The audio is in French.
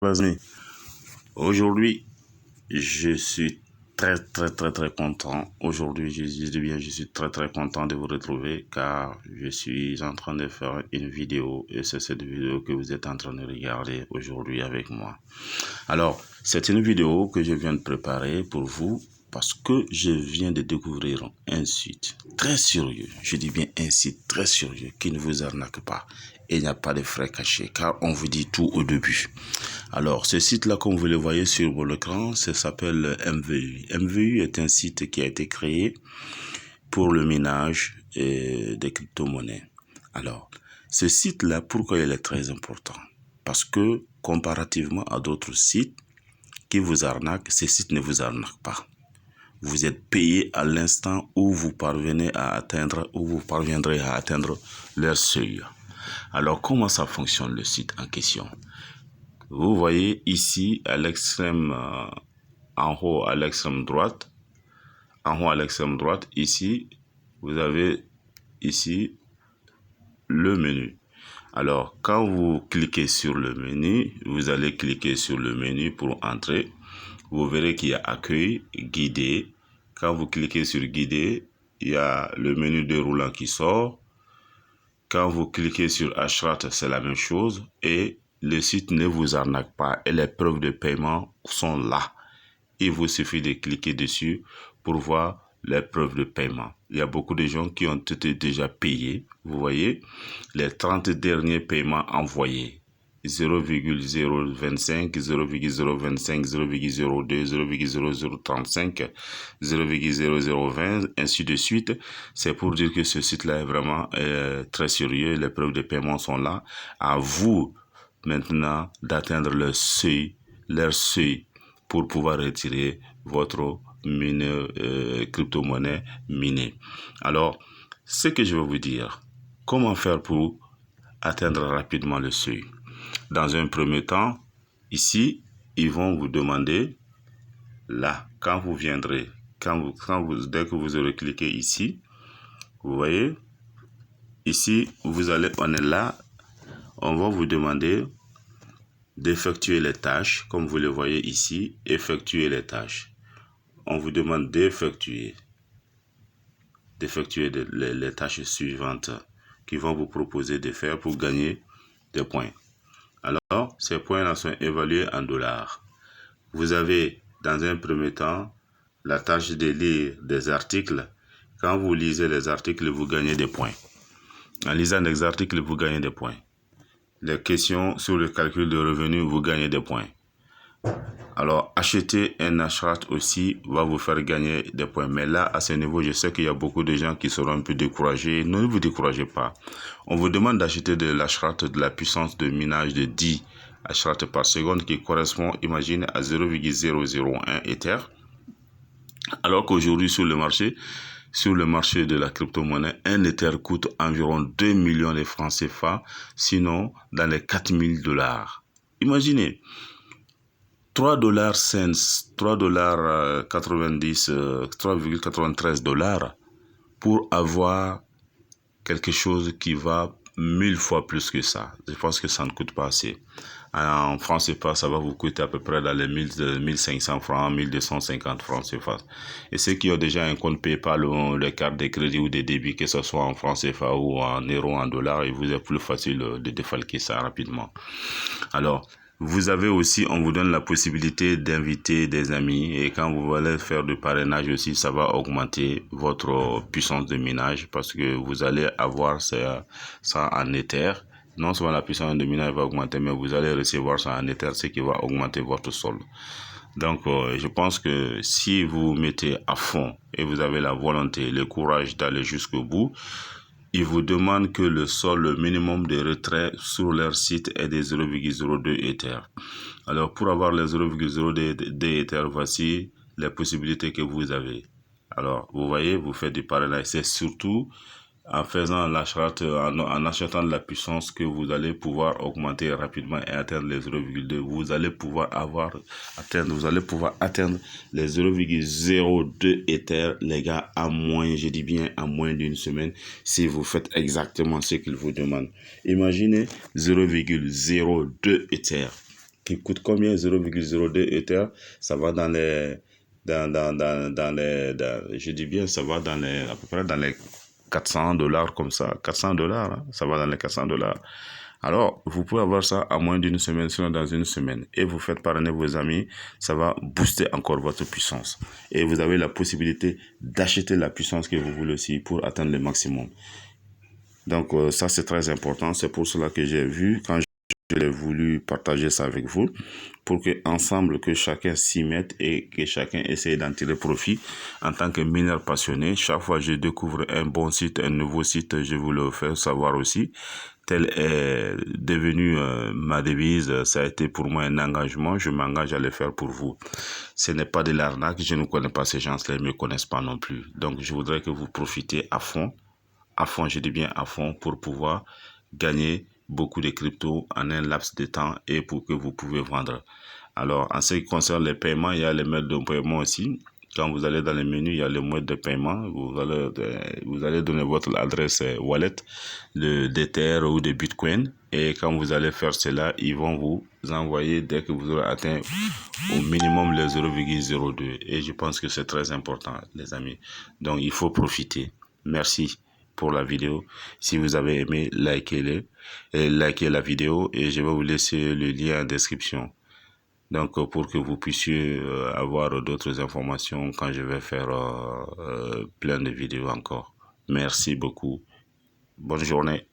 Vas-y. Aujourd'hui, je suis très content. Aujourd'hui, je suis très content de vous retrouver car je suis en train de faire une vidéo et c'est cette vidéo que vous êtes en train de regarder aujourd'hui avec moi. Alors, c'est une vidéo que je viens de préparer pour vous parce que je viens de découvrir un site très sérieux. Je dis bien un site très sérieux qui ne vous arnaque pas. Et il n'y a pas de frais cachés car on vous dit tout au début. Alors, ce site-là, comme vous le voyez sur l'écran, ça s'appelle MVU. MVU est un site qui a été créé pour le minage des crypto-monnaies. Alors, ce site-là, pourquoi il est très important? Parce que, comparativement à d'autres sites qui vous arnaquent, ce site ne vous arnaque pas. Vous êtes payé à l'instant où vous parviendrez à atteindre leur seuil. Alors, comment ça fonctionne le site en question? Vous voyez ici à l'extrême, en haut à l'extrême droite, ici, vous avez ici le menu. Alors, quand vous cliquez sur le menu, vous allez cliquer sur le menu pour entrer. Vous verrez qu'il y a accueil, guidé. Quand vous cliquez sur guidé, il y a le menu déroulant qui sort. Quand vous cliquez sur Ashrat, c'est la même chose. Et le site ne vous arnaque pas et les preuves de paiement sont là. Il vous suffit de cliquer dessus pour voir les preuves de paiement. Il y a beaucoup de gens qui ont été déjà payés. Vous voyez, les 30 derniers paiements envoyés. 0,025, 0,025, 0,02, 0,0035, 0,0020, ainsi de suite. C'est pour dire que ce site-là est vraiment très sérieux. Les preuves de paiement sont là. À vous maintenant d'atteindre leur seuil pour pouvoir retirer votre crypto-monnaie minée. Alors, ce que je vais vous dire, comment faire pour atteindre rapidement le seuil? Dans un premier temps, ici, ils vont vous demander, là, quand vous viendrez, dès que vous aurez cliqué ici, vous voyez, ici, on est là, on va vous demander d'effectuer les tâches, comme vous le voyez ici, effectuer les tâches. On vous demande d'effectuer les tâches suivantes qui vont vous proposer de faire pour gagner des points. Alors, ces points-là sont évalués en dollars. Vous avez, dans un premier temps, la tâche de lire des articles. Quand vous lisez les articles, vous gagnez des points. En lisant les articles, vous gagnez des points. Les questions sur le calcul de revenus, vous gagnez des points. Alors, acheter un Ashrat aussi va vous faire gagner des points. Mais là, à ce niveau, je sais qu'il y a beaucoup de gens qui seront un peu découragés. Ne vous découragez pas. On vous demande d'acheter de l'Ashrat de la puissance de minage de 10 Ashrat par seconde qui correspond, imaginez, à 0,001 Ether. Alors qu'aujourd'hui, sur le marché de la crypto-monnaie, un Ether coûte environ 2 millions de francs CFA, sinon dans les 4000 dollars. Imaginez. 3,93 dollars pour avoir quelque chose qui va 1000 fois plus que ça. Je pense que ça ne coûte pas assez. En francs CFA, ça va vous coûter à peu près dans les 1500 francs, 1250 francs CFA. Et ceux qui ont déjà un compte PayPal ou les cartes de crédit ou de débit, que ce soit en francs CFA ou en euros, en dollars, il vous est plus facile de défalquer ça rapidement. Alors, vous avez aussi, on vous donne la possibilité d'inviter des amis et quand vous allez faire du parrainage aussi, ça va augmenter votre puissance de minage parce que vous allez avoir ça en Ether. Non seulement la puissance de minage va augmenter, mais vous allez recevoir ça en Ether, ce qui va augmenter votre solde. Donc, je pense que si vous vous mettez à fond et vous avez la volonté, le courage d'aller jusqu'au bout, ils vous demandent que le minimum de retrait sur leur site est de 0,02 Ether. Alors, pour avoir les 0,02 Ether, voici les possibilités que vous avez. Alors, vous voyez, vous faites du parrainage. C'est surtout en faisant l'achat, en achetant de la puissance que vous allez pouvoir augmenter rapidement et atteindre les 0,2. Vous allez pouvoir atteindre les 0,02 Ether, les gars, à moins, je dis bien à moins d'une semaine, si vous faites exactement ce qu'ils vous demandent. Imaginez 0,02 Ether. qui coûte combien? 0,02 Ether. Ça va dans les... je dis bien, ça va dans les, à peu près dans les $400 comme ça. $400, hein, ça va dans les $400. Alors, vous pouvez avoir ça à moins d'une semaine, sinon dans une semaine. Et vous faites parrainer vos amis, ça va booster encore votre puissance. Et vous avez la possibilité d'acheter la puissance que vous voulez aussi pour atteindre le maximum. Donc, ça, c'est très important. C'est pour cela que j'ai vu, quand j'ai voulu partager ça avec vous, pour que ensemble, que chacun s'y mette et que chacun essaye d'en tirer profit. En tant que mineur passionné, chaque fois que je découvre un bon site, un nouveau site, je vous le fais savoir aussi. Telle est devenue ma devise. Ça a été pour moi un engagement. Je m'engage à le faire pour vous. Ce n'est pas de l'arnaque. Je ne connais pas ces gens-là. Ils ne me connaissent pas non plus. Donc, je voudrais que vous profitez à fond, je dis bien à fond, pour pouvoir gagner beaucoup de cryptos en un laps de temps et pour que vous pouvez vendre. Alors, en ce qui concerne les paiements, il y a les modes de paiement aussi. Quand vous allez dans le menu, il y a le mode de paiement. Vous allez donner votre adresse wallet d'Ether ou de Bitcoin. Et quand vous allez faire cela, ils vont vous envoyer dès que vous aurez atteint au minimum les 0,02. Et je pense que c'est très important, les amis. Donc, il faut profiter. Merci pour la vidéo. Si vous avez aimé, likez la vidéo et je vais vous laisser le lien en description. Donc, pour que vous puissiez avoir d'autres informations quand je vais faire plein de vidéos encore. Merci beaucoup. Bonne journée.